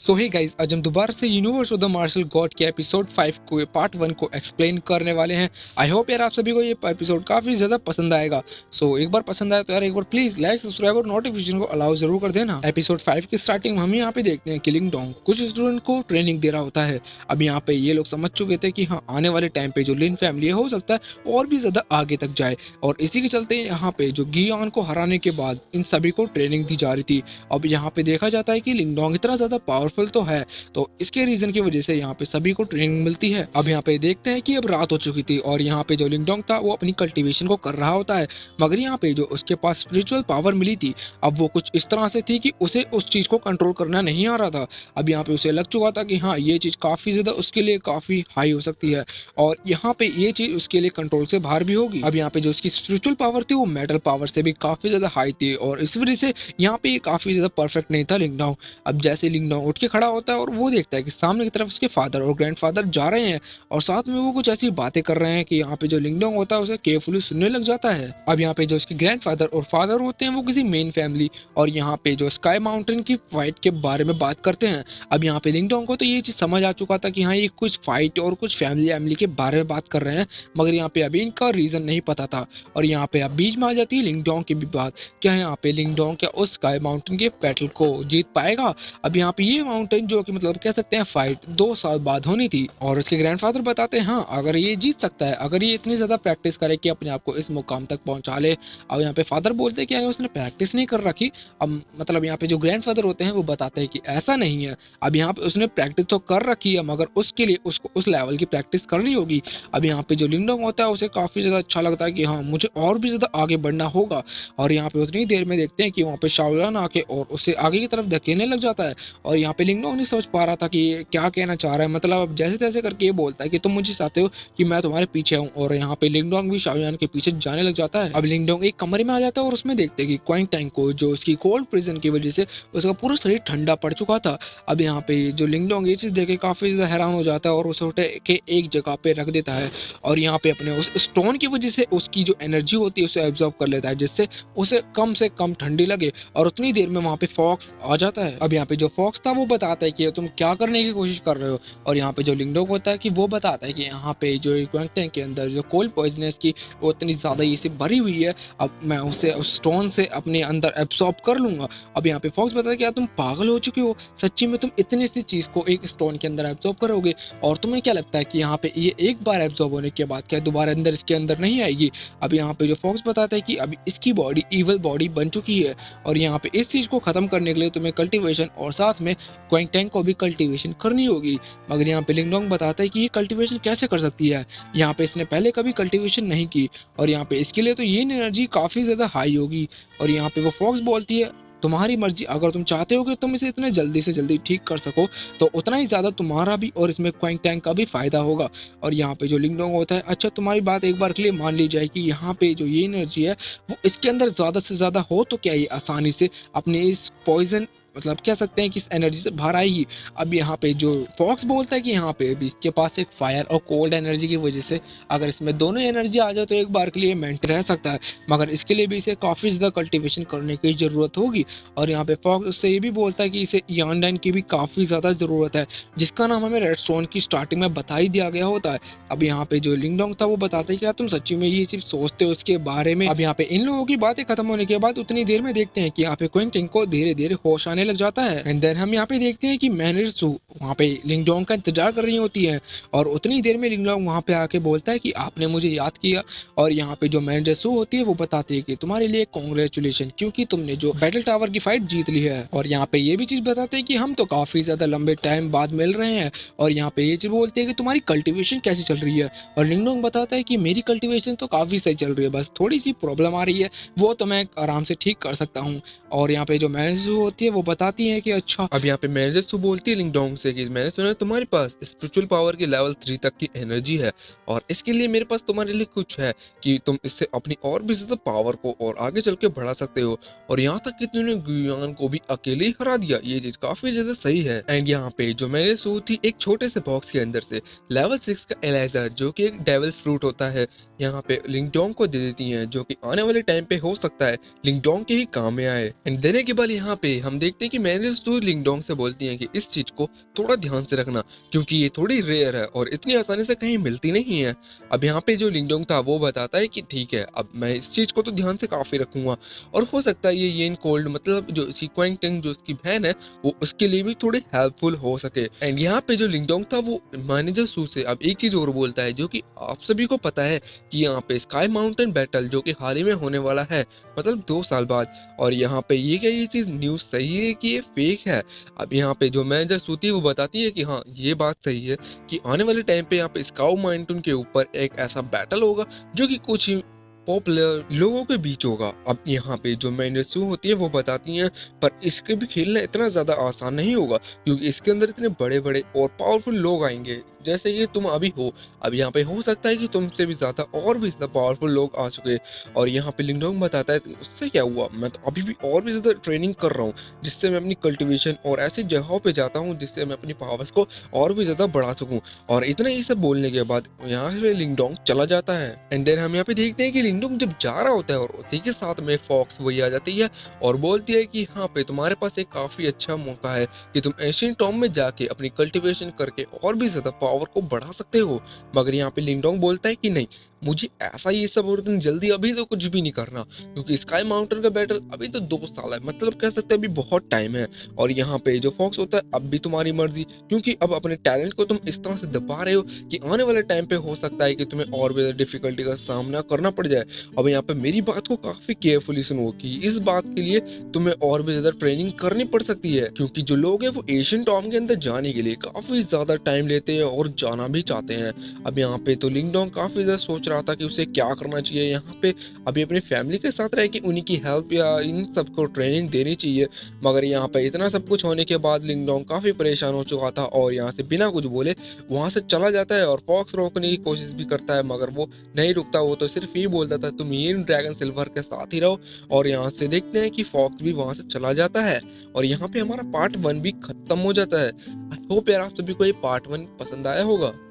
सो hey guys, आज हम दोबारा से universe of the martial god के एपिसोड 5 को पार्ट 1 को एक्सप्लेन करने वाले हैं। आई होप यार आप सभी को ये एपिसोड काफी ज्यादा पसंद आएगा। सो एक बार पसंद आया तो यार एक बार प्लीज लाइक सब्सक्राइब और नोटिफिकेशन को अलाउ जरूर कर देना। एपिसोड 5 की स्टार्टिंग में हम यहाँ पे देखते हैं किलिंग डोंग कुछ स्टूडेंट को ट्रेनिंग दे रहा होता है। अब यहाँ पे ये लोग समझ चुके थे कि हाँ, आने वाले टाइम पे जो लिन फैमिली हो सकता है और भी ज्यादा आगे तक जाए, और इसी के चलते यहाँ पे जो गियान को हराने के बाद इन सभी को ट्रेनिंग दी जा रही थी। अब यहाँ पे देखा जाता है कि लिंगडोंग इतना ज्यादा पावरफुल तो है, तो इसके रीजन की वजह से यहाँ पे सभी को ट्रेनिंग मिलती है। अब यहाँ पे देखते हैं कि अब रात हो चुकी थी और यहाँ पे जो लिंगडोंग था वो अपनी कल्टीवेशन को कर रहा होता है, मगर यहाँ पे जो उसके पास स्पिरिचुअल पावर मिली थी अब वो कुछ इस तरह से थी कि उसे उस चीज को कंट्रोल करना नहीं आ रहा था। अब यहाँ पे उसे लग चुका था कि हाँ, ये चीज काफी ज्यादा उसके लिए काफी हाई हो सकती है और यहाँ पे ये चीज उसके लिए कंट्रोल से बाहर भी होगी। अब यहाँ पे जो उसकी स्पिरिचुअल पावर थी वो मेटल पावर से भी काफी ज्यादा हाई थी और इस वजह से यहाँ पे काफी ज्यादा परफेक्ट नहीं था लिंगडोंग। अब जैसे लिंगडोंग उठ के खड़ा होता है और वो देखता है कि सामने की तरफ उसके फादर और ग्रैंडफादर जा रहे हैं और साथ में वो कुछ ऐसी बातें कर रहे हैं कि यहाँ पे जो लिंगडोंग होता है उसे केयरफुली सुनने लग जाता है। अब यहाँ पे जो उसके ग्रैंडफादर और फादर होते हैं वो किसी मेन फैमिली और यहाँ पे जो स्काई माउंटेन की फाइट के बारे में बात करते हैं। अब यहाँ पे लिंगडोंग को तो ये चीज समझ आ चुका था कि हाँ, ये कुछ फाइट और कुछ फैमिली के बारे में बात कर रहे हैं, मगर यहाँ पे अभी इनका रीजन नहीं पता था। और यहाँ पे अब बीच में आ जाती है लिंगडोंग की भी बात। क्या यहाँ पे लिंगडोंग क्या उस स्काई माउंटेन के बैटल को जीत पाएगा? अब यहाँ पे ये माउंटेन जो कि मतलब कह सकते हैं फाइट 2 साल बाद होनी थी और उसके ग्रैंडफादर बताते हैं हाँ, अगर ये जीत सकता है, अगर ये इतनी ज्यादा प्रैक्टिस करे कि अपने आप को इस मुकाम तक पहुंचा ले। अब यहाँ पे फादर बोलते हैं कि अगर उसने प्रैक्टिस नहीं कर रखी। अब मतलब यहाँ पे जो ग्रैंडफादर होते हैं वो बताते हैं कि ऐसा नहीं है, अब यहाँ पे उसने प्रैक्टिस तो कर रखी है मगर उसके लिए उसको उस लेवल की प्रैक्टिस करनी होगी। अब यहाँ पे जो लिंगडोंग होता है उसे काफी ज्यादा अच्छा लगता है कि हाँ, मुझे और भी ज्यादा आगे बढ़ना होगा। और यहाँ पे उतनी देर में देखते हैं कि वहाँ पे शाओयान आके और उसे आगे की तरफ धकेलने लग जाता है और यहाँ पे लिंगडोंग नहीं समझ पा रहा था कि ये क्या कहना चाह रहा है। मतलब अब जैसे तैसे करके ये बोलता है कि तुम मुझे चाहते हो कि मैं तुम्हारे पीछे हूँ, और यहाँ पे लिंगडोंग भी शाओयान के पीछे जाने लग जाता है। अब लिंगडोंग एक कमरे में आ जाता है और उसमें देखते हैं कि क्वांग टैंग को जो उसकी कोल्ड प्रिजन की वजह से उसका पूरा शरीर ठंडा पड़ चुका था। अब यहाँ पे जो लिंगडोंग ये चीज देख के काफी ज्यादा हैरान हो जाता है और उसे उठे के एक जगह पे रख देता है और यहाँ पे अपने उस स्टोन की वजह से उसकी जो एनर्जी होती है उसे एब्जॉर्ब कर लेता है, जिससे उसे कम से कम ठंडी लगे। और उतनी देर में वहाँ पे फॉक्स आ जाता है। अब यहाँ पे जो फॉक्स था वो बताता है कि तुम क्या करने की कोशिश कर रहे हो, और यहाँ पे जो लिंगडोंग होता है कि वो बताता है कि यहाँ पे जो क्वांग टैंग के अंदर जो कोल्ड पॉइजनस की वो इतनी ज्यादा ये से भरी हुई है, अब मैं उसे उस स्टोन से अपने अंदर एब्सॉर्ब कर लूंगा। अब यहाँ पे फॉक्स बताता है कि यार तुम पागल हो चुके हो, सच्ची में तुम इतनी सी चीज को एक स्टोन के अंदर एब्सॉर्ब करोगे? और तुम्हें क्या लगता है कि यहाँ पे ये एक बार एब्सॉर्ब होने के बाद क्या दोबारा अंदर इसके अंदर नहीं आएगी? अब यहाँ पे जो फॉक्स बताता है कि अभी इसकी बॉडी इवल बॉडी बन चुकी है और यहाँ पे इस चीज को खत्म करने के लिए तुम्हें कल्टीवेशन और साथ में क्वांग टैंग को भी कल्टीवेशन करनी होगी। मगर यहाँ पे लिंगडोंग बताता है कि ये कल्टीवेशन कैसे कर सकती है, यहाँ पे इसने पहले कभी कल्टीवेशन नहीं की और यहाँ पे इसके लिए तो ये एनर्जी काफी ज्यादा हाई होगी। और यहाँ पे वो फॉक्स बोलती है तुम्हारी मर्जी, अगर तुम चाहते हो कि तुम इसे इतने जल्दी से जल्दी ठीक कर सको तो उतना ही ज्यादा तुम्हारा भी और इसमें क्वांग टैंग का भी फायदा होगा। और यहाँ पे जो लिंगडोंग होता है, अच्छा तुम्हारी बात एक बार के लिए मान ली जाए कि यहाँ पे जो ये एनर्जी है वो इसके अंदर ज्यादा से ज्यादा हो तो क्या ये आसानी से अपने इस पॉइजन मतलब कह सकते हैं कि इस एनर्जी से बाहर आएगी? अब यहाँ पे जो फॉक्स बोलता है कि यहाँ पे भी इसके पास एक फायर और कोल्ड एनर्जी की वजह से अगर इसमें दोनों एनर्जी आ जाए तो एक बार के लिए मेंटेन रह सकता है, मगर इसके लिए भी इसे काफी ज्यादा कल्टीवेशन करने की जरूरत होगी। और यहाँ पे फॉक्स उससे ये भी बोलता है कि इसे यानडाइन की भी काफी ज्यादा जरूरत है, जिसका नाम हमें रेड स्टोन की स्टार्टिंग में बता ही दिया गया होता है। अब यहाँ पे जो लिंगडोंग था वो बताता है कि यार तुम सच्ची में ये सिर्फ सोचते हो इसके बारे में? अब यहाँ पे इन लोगों की बातें खत्म होने के बाद उतनी देर में देखते हैं कि यहाँ पे क्वांग टैंग को धीरे धीरे होश आने लग जाता है। एंड देन हम यहाँ पे देखते हैं कि मैनर्सू वहाँ पे लिंगडोंग का इंतजार कर रही होती है और उतनी देर में लिंगडोंग वहाँ पे आके बोलता है कि आपने मुझे याद किया। और यहाँ पे जो मैनेजर सू होती है वो बताती है कि तुम्हारे लिए कॉन्ग्रेचुलेशन, क्योंकि तुमने जो बैटल टावर की फाइट जीत ली है। और यहाँ पे ये भी चीज बताते हैं कि हम तो काफी ज्यादा लंबे टाइम बाद मिल रहे हैं। और यहाँ पे ये चीज बोलते हैं कि तुम्हारी कल्टीवेशन कैसी चल रही है, और लिंगडोंग बताता है कि मेरी कल्टीवेशन तो काफी सही चल रही है, बस थोड़ी सी प्रॉब्लम आ रही है, वो तो मैं आराम से ठीक कर सकता हूँ। और यहाँ पे जो मैनेजर होती है वो बताती है कि अच्छा, अब यहाँ पे मैनेजर सू बोलती है लिंगडोंग से कि मैंने सुना है तुम्हारे पास स्पिरिचुअल पावर के लेवल 3 तक की एनर्जी है और इसके लिए मेरे पास तुम्हारे लिए कुछ है कि तुम इससे अपनी और भी ज्यादा पावर को और आगे चल के बढ़ा सकते हो। और यहाँ तक कि तुमने गुयान को भी अकेले ही हरा दिया, ये चीज काफी ज्यादा सही है। एंड यहाँ पे जो मैंने सू थी एक छोटे से बॉक्स के अंदर से लेवल 6 का एलाइजर जो कि एक डेविल फ्रूट होता है यहाँ पे लिंगडोंग को दे देती हैं, जो कि आने वाले टाइम पे हो सकता है लिंगडोंग के ही काम में आए। एंड देने के बाद यहाँ पे हम देखते देखते हैं कि मैनेजर सू लिंगडोंग से बोलती हैं कि इस चीज को थोड़ा ध्यान से रखना, क्योंकि ये थोड़ी रेयर है और इतनी आसानी से कहीं मिलती नहीं है। अब यहाँ पे जो लिंगडोंग था वो बताता है कि ठीक है, अब मैं इस चीज को तो ध्यान से काफी रखूंगा, और हो सकता है ये येन कोल्ड मतलब जो सीक्वेंग टिंग जो उसकी बहन है वो उसके लिए भी थोड़ी हेल्पफुल हो सके। एंड यहाँ पे जो लिंगडोंग था वो मैनेजर सू से अब एक चीज और बोलता है जो कि आप सभी को पता है कि यहाँ पे स्काई माउंटेन बैटल जो कि हाल ही में होने वाला है, मतलब 2 साल बाद। और यहाँ पे ये क्या ये चीज न्यूज सही है कि ये फेक है? अब यहाँ पे जो मैनेजर सूती है वो बताती है कि हाँ ये बात सही है कि आने वाले टाइम पे यहाँ पे स्काई माउंटेन के ऊपर एक ऐसा बैटल होगा जो कि कुछ ही पॉपुलर लोगों के बीच होगा। अब यहाँ पे जो मैनेसू होती है वो बताती हैं पर इसके भी खेलना इतना ज्यादा आसान नहीं होगा, क्योंकि इसके अंदर इतने बड़े बड़े और पावरफुल लोग आएंगे जैसे कि तुम अभी हो। अब यहाँ पे हो सकता है कि तुमसे भी ज्यादा और भी ज्यादा पावरफुल लोग आ चुके। और यहाँ पे लिंगडोंग बताता है कि उससे क्या हुआ, मैं तो अभी भी और भी ज्यादा ट्रेनिंग कर रहा हूँ, जिससे मैं अपनी कल्टीवेशन और ऐसी जगहों पे जाता हूँ जिससे मैं अपनी पावर्स को और भी ज्यादा बढ़ा सकूं। और इतना ही सब बोलने के बाद यहाँ से लिंगडोंग चला जाता है। एंड देन हम यहाँ पे देखते हैं कि लिंगडोंग जब जा रहा होता है और उसी के साथ में फॉक्स वही आ जाती है और बोलती है कि हाँ पे तुम्हारे पास एक काफी अच्छा मौका है कि तुम एशियन टॉम में जाके अपनी कल्टीवेशन करके और भी ज्यादा पावर को बढ़ा सकते हो। मगर यहाँ पे लिंगडोंग बोलता है कि नहीं, मुझे ऐसा ये सब और इतनी जल्दी अभी तो कुछ भी नहीं करना, क्योंकि स्काई माउंटेन का बैटल अभी तो 2 साल है, मतलब कह सकते हैं अभी बहुत टाइम है। और यहाँ पे जो फॉक्स होता है अब भी तुम्हारी मर्जी, क्योंकि अब अपने टैलेंट को तुम इस तरह से दबा रहे हो कि आने वाले टाइम पे हो सकता है कि तुम्हें और भी ज्यादा डिफिकल्टी का सामना करना पड़ जाए। अब यहाँ पे मेरी बात को काफी केयरफुली सुनो कि इस बात के लिए तुम्हें और भी ज्यादा ट्रेनिंग करनी पड़ सकती है, क्योंकि जो लोग हैं वो एशियन टॉम के अंदर जाने के लिए काफी ज्यादा टाइम लेते हैं और जाना भी चाहते हैं। अब यहाँ पे तो लिंगडोंग काफी ज्यादा सोच रहा था कि उसे क्या करना चाहिए यहाँ पे, अभी अपनी फैमिली के साथ रह के उन्हीं की हेल्प या इन सबको ट्रेनिंग देनी चाहिए। मगर यहाँ पे इतना सब कुछ होने के बाद लिंगडोंग काफी परेशान हो चुका था और यहाँ से बिना कुछ बोले वहां से चला जाता है। और फॉक्स रोकने की कोशिश भी करता है मगर वो नहीं रुकता, वो तो सिर्फ ये बोलता था तुम ये ड्रैगन सिल्वर के साथ ही रहो। और यहाँ से देखते हैं कि फॉक्स भी वहां से चला जाता है और यहाँ पे हमारा पार्ट 1 भी खत्म हो जाता है। आई होप यार आप सभी को ये पार्ट 1 पसंद आया होगा।